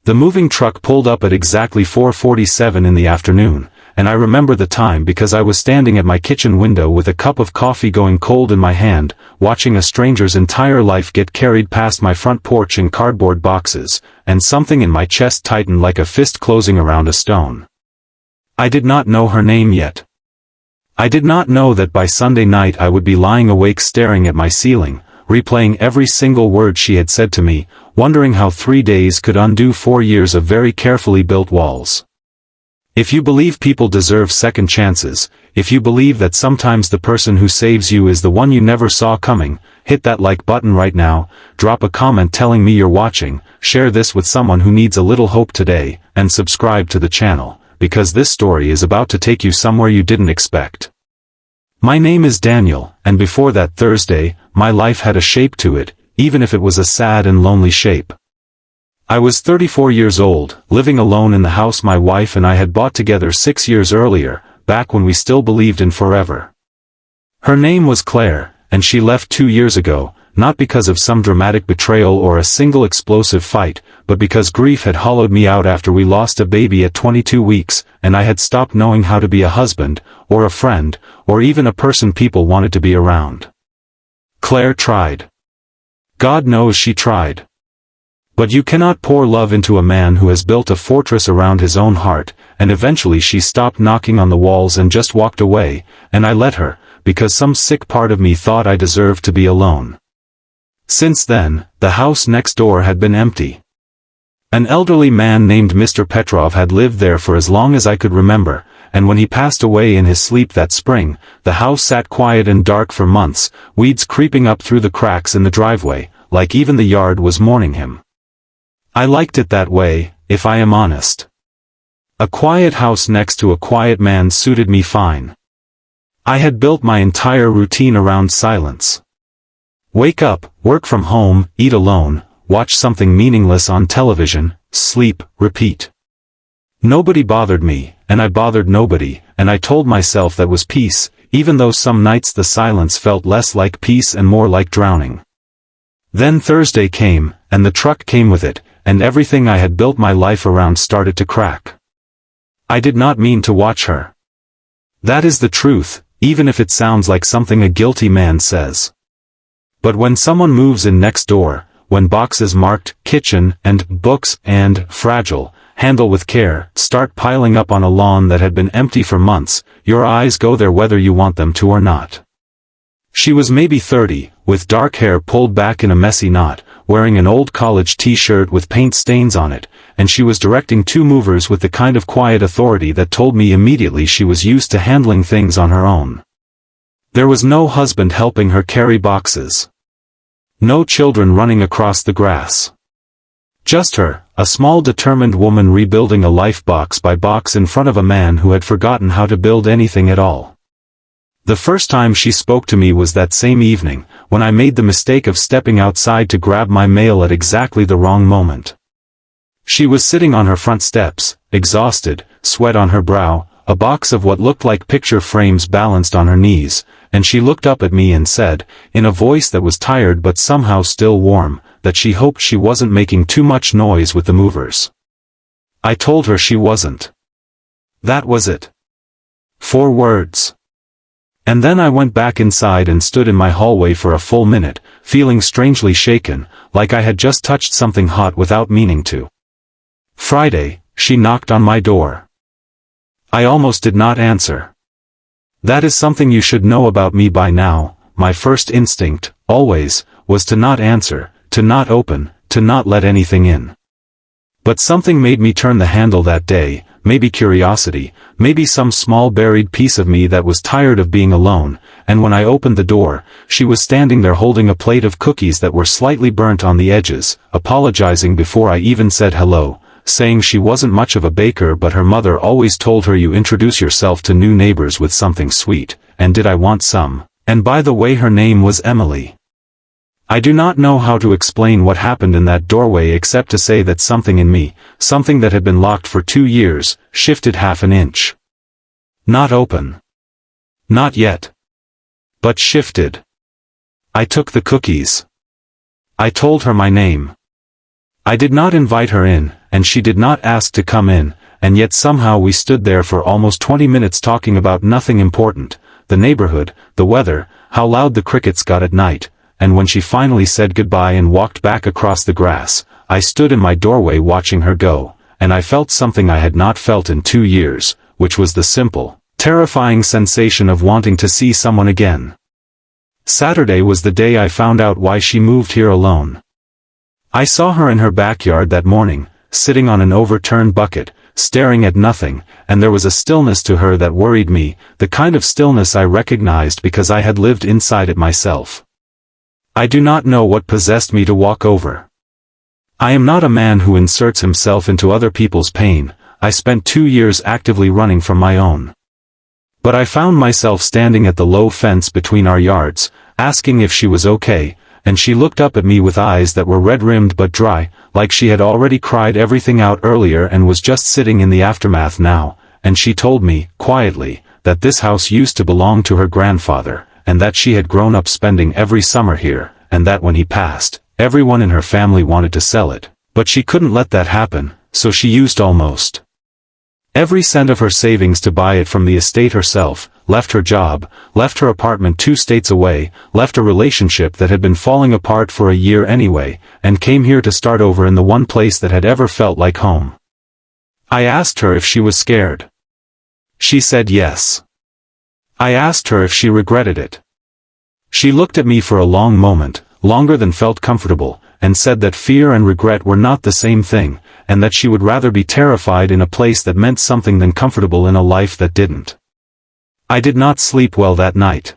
The moving truck pulled up at exactly 4:47 in the afternoon, and I remember the time because I was standing at my kitchen window with a cup of coffee going cold in my hand, watching a stranger's entire life get carried past my front porch in cardboard boxes, and something in my chest tightened like a fist closing around a stone. I did not know her name yet. I did not know that by Sunday night I would be lying awake staring at my ceiling, replaying every single word she had said to me, wondering how 3 days could undo 4 years of very carefully built walls. If you believe people deserve second chances, if you believe that sometimes the person who saves you is the one you never saw coming, hit that like button right now, drop a comment telling me you're watching, share this with someone who needs a little hope today, and subscribe to the channel, because this story is about to take you somewhere you didn't expect. My name is Daniel, and before that Thursday, my life had a shape to it, even if it was a sad and lonely shape. I was 34 years old, living alone in the house my wife and I had bought together 6 years earlier, back when we still believed in forever. Her name was Claire, and she left 2 years ago, not because of some dramatic betrayal or a single explosive fight, but because grief had hollowed me out after we lost a baby at 22 weeks, and I had stopped knowing how to be a husband, or a friend, or even a person people wanted to be around. Claire tried. God knows she tried. But you cannot pour love into a man who has built a fortress around his own heart, and eventually she stopped knocking on the walls and just walked away, and I let her, because some sick part of me thought I deserved to be alone. Since then, the house next door had been empty. An elderly man named Mr. Petrov had lived there for as long as I could remember, and when he passed away in his sleep that spring, the house sat quiet and dark for months, weeds creeping up through the cracks in the driveway, like even the yard was mourning him. I liked it that way, if I am honest. A quiet house next to a quiet man suited me fine. I had built my entire routine around silence. Wake up, work from home, eat alone, watch something meaningless on television, sleep, repeat. Nobody bothered me, and I bothered nobody, and I told myself that was peace, even though some nights the silence felt less like peace and more like drowning. Then Thursday came, and the truck came with it, and everything I had built my life around started to crack. I did not mean to watch her. That is the truth, even if it sounds like something a guilty man says. But when someone moves in next door, when boxes marked kitchen and books and fragile, handle with care, start piling up on a lawn that had been empty for months, your eyes go there whether you want them to or not. She was maybe 30, with dark hair pulled back in a messy knot, wearing an old college t-shirt with paint stains on it, and she was directing 2 movers with the kind of quiet authority that told me immediately she was used to handling things on her own. There was no husband helping her carry boxes. No children running across the grass. Just her, a small determined woman rebuilding a life box by box in front of a man who had forgotten how to build anything at all. The first time she spoke to me was that same evening, when I made the mistake of stepping outside to grab my mail at exactly the wrong moment. She was sitting on her front steps, exhausted, sweat on her brow, a box of what looked like picture frames balanced on her knees, and she looked up at me and said, in a voice that was tired but somehow still warm, that she hoped she wasn't making too much noise with the movers. I told her she wasn't. That was it. 4 words. And then I went back inside and stood in my hallway for a full minute, feeling strangely shaken, like I had just touched something hot without meaning to. Friday, she knocked on my door. I almost did not answer. That is something you should know about me by now. My first instinct, always, was to not answer, to not open, to not let anything in. But something made me turn the handle that day, maybe curiosity, maybe some small buried piece of me that was tired of being alone, and when I opened the door, she was standing there holding a plate of cookies that were slightly burnt on the edges, apologizing before I even said hello, saying she wasn't much of a baker but her mother always told her you introduce yourself to new neighbors with something sweet, and did I want some, and by the way her name was Emily. I do not know how to explain what happened in that doorway except to say that something in me, something that had been locked for 2 years, shifted half an inch. Not open. Not yet. But shifted. I took the cookies. I told her my name. I did not invite her in, and she did not ask to come in, and yet somehow we stood there for almost 20 minutes talking about nothing important, the neighborhood, the weather, how loud the crickets got at night, and when she finally said goodbye and walked back across the grass, I stood in my doorway watching her go, and I felt something I had not felt in 2 years, which was the simple, terrifying sensation of wanting to see someone again. Saturday was the day I found out why she moved here alone. I saw her in her backyard that morning, sitting on an overturned bucket, staring at nothing, and there was a stillness to her that worried me, the kind of stillness I recognized because I had lived inside it myself. I do not know what possessed me to walk over. I am not a man who inserts himself into other people's pain. I spent 2 years actively running from my own. But I found myself standing at the low fence between our yards, asking if she was okay, and she looked up at me with eyes that were red-rimmed but dry, like she had already cried everything out earlier and was just sitting in the aftermath now, and she told me, quietly, that this house used to belong to her grandfather, and that she had grown up spending every summer here, and that when he passed, everyone in her family wanted to sell it, but she couldn't let that happen, so she used almost every cent of her savings to buy it from the estate herself, left her job, left her apartment 2 states away, left a relationship that had been falling apart for a year anyway, and came here to start over in the one place that had ever felt like home. I asked her if she was scared. She said yes. I asked her if she regretted it. She looked at me for a long moment, longer than felt comfortable, and said that fear and regret were not the same thing, and that she would rather be terrified in a place that meant something than comfortable in a life that didn't. I did not sleep well that night.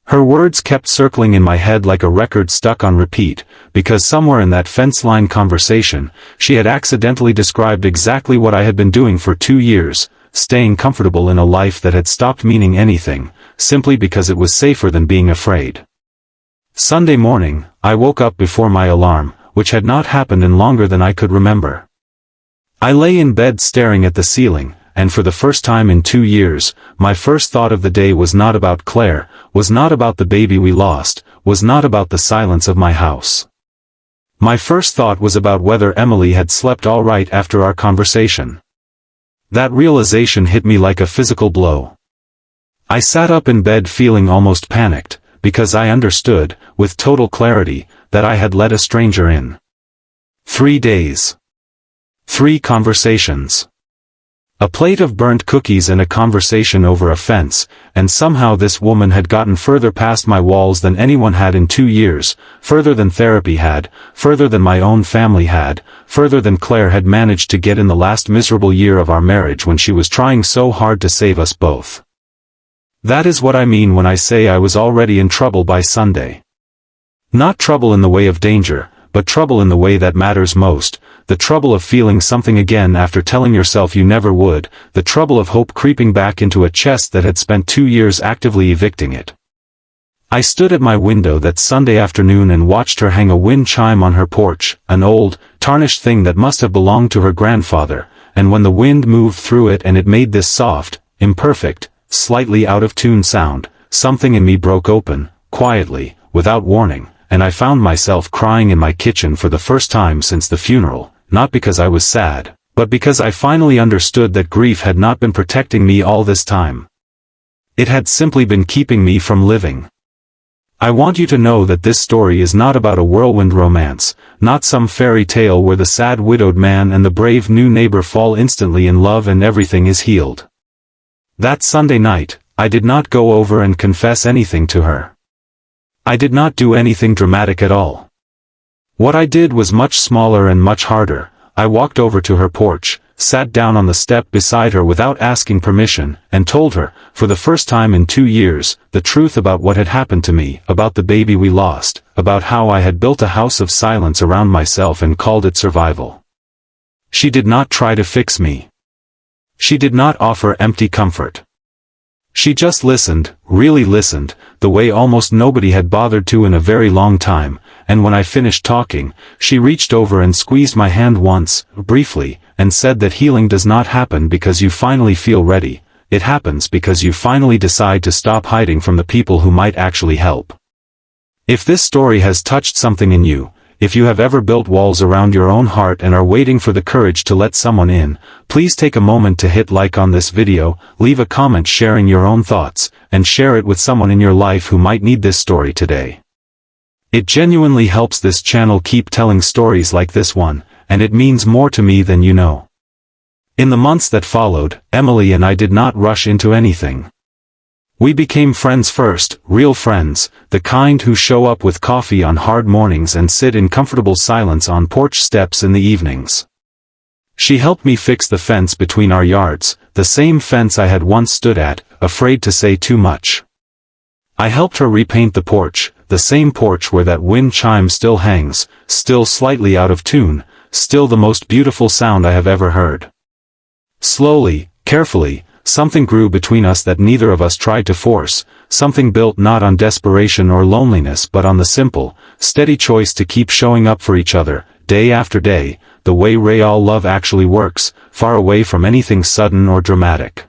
Her words kept circling in my head like a record stuck on repeat, because somewhere in that fence-line conversation, she had accidentally described exactly what I had been doing for 2 years, staying comfortable in a life that had stopped meaning anything, simply because it was safer than being afraid. Sunday morning, I woke up before my alarm, which had not happened in longer than I could remember. I lay in bed staring at the ceiling, and for the first time in 2 years, my first thought of the day was not about Claire, was not about the baby we lost, was not about the silence of my house. My first thought was about whether Emily had slept all right after our conversation. That realization hit me like a physical blow. I sat up in bed feeling almost panicked, because I understood, with total clarity, that I had let a stranger in. 3 days. 3 conversations. A plate of burnt cookies and a conversation over a fence, and somehow this woman had gotten further past my walls than anyone had in 2 years, further than therapy had, further than my own family had, further than Claire had managed to get in the last miserable year of our marriage when she was trying so hard to save us both. That is what I mean when I say I was already in trouble by Sunday. Not trouble in the way of danger, but trouble in the way that matters most, the trouble of feeling something again after telling yourself you never would, the trouble of hope creeping back into a chest that had spent 2 years actively evicting it. I stood at my window that Sunday afternoon and watched her hang a wind chime on her porch, an old, tarnished thing that must have belonged to her grandfather, and when the wind moved through it and it made this soft, imperfect, slightly out-of-tune sound, something in me broke open, quietly, without warning, and I found myself crying in my kitchen for the first time since the funeral, not because I was sad, but because I finally understood that grief had not been protecting me all this time. It had simply been keeping me from living. I want you to know that this story is not about a whirlwind romance, not some fairy tale where the sad widowed man and the brave new neighbor fall instantly in love and everything is healed. That Sunday night, I did not go over and confess anything to her. I did not do anything dramatic at all. What I did was much smaller and much harder. I walked over to her porch, sat down on the step beside her without asking permission, and told her, for the first time in 2 years, the truth about what had happened to me, about the baby we lost, about how I had built a house of silence around myself and called it survival. She did not try to fix me. She did not offer empty comfort. She just listened, really listened, the way almost nobody had bothered to in a very long time, and when I finished talking, she reached over and squeezed my hand once, briefly, and said that healing does not happen because you finally feel ready, it happens because you finally decide to stop hiding from the people who might actually help. If this story has touched something in you, if you have ever built walls around your own heart and are waiting for the courage to let someone in, please take a moment to hit like on this video, leave a comment sharing your own thoughts, and share it with someone in your life who might need this story today. It genuinely helps this channel keep telling stories like this one, and it means more to me than you know. In the months that followed, Emily and I did not rush into anything. We became friends first, real friends, the kind who show up with coffee on hard mornings and sit in comfortable silence on porch steps in the evenings. She helped me fix the fence between our yards, the same fence I had once stood at, afraid to say too much. I helped her repaint the porch, the same porch where that wind chime still hangs, still slightly out of tune, still the most beautiful sound I have ever heard. Slowly, carefully, something grew between us that neither of us tried to force, something built not on desperation or loneliness but on the simple, steady choice to keep showing up for each other, day after day, the way real love actually works, far away from anything sudden or dramatic.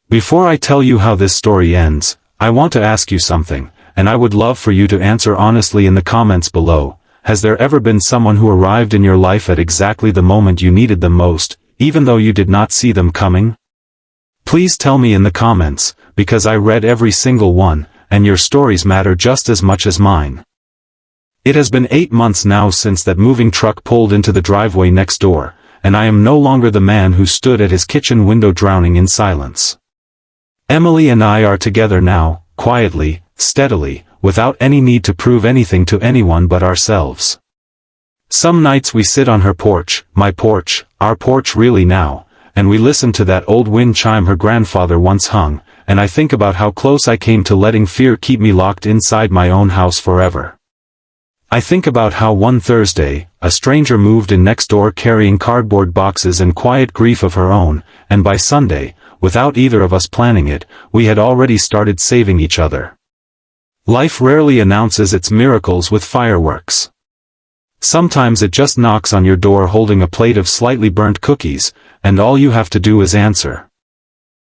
Before I tell you how this story ends, I want to ask you something, and I would love for you to answer honestly in the comments below. Has there ever been someone who arrived in your life at exactly the moment you needed them most, even though you did not see them coming? Please tell me in the comments, because I read every single one, and your stories matter just as much as mine. It has been 8 months now since that moving truck pulled into the driveway next door, and I am no longer the man who stood at his kitchen window drowning in silence. Emily and I are together now, quietly, steadily, without any need to prove anything to anyone but ourselves. Some nights we sit on her porch, my porch, our porch really now, and we listen to that old wind chime her grandfather once hung, and I think about how close I came to letting fear keep me locked inside my own house forever. I think about how one Thursday, a stranger moved in next door carrying cardboard boxes and quiet grief of her own, and by Sunday, without either of us planning it, we had already started saving each other. Life rarely announces its miracles with fireworks. Sometimes it just knocks on your door holding a plate of slightly burnt cookies, and all you have to do is answer.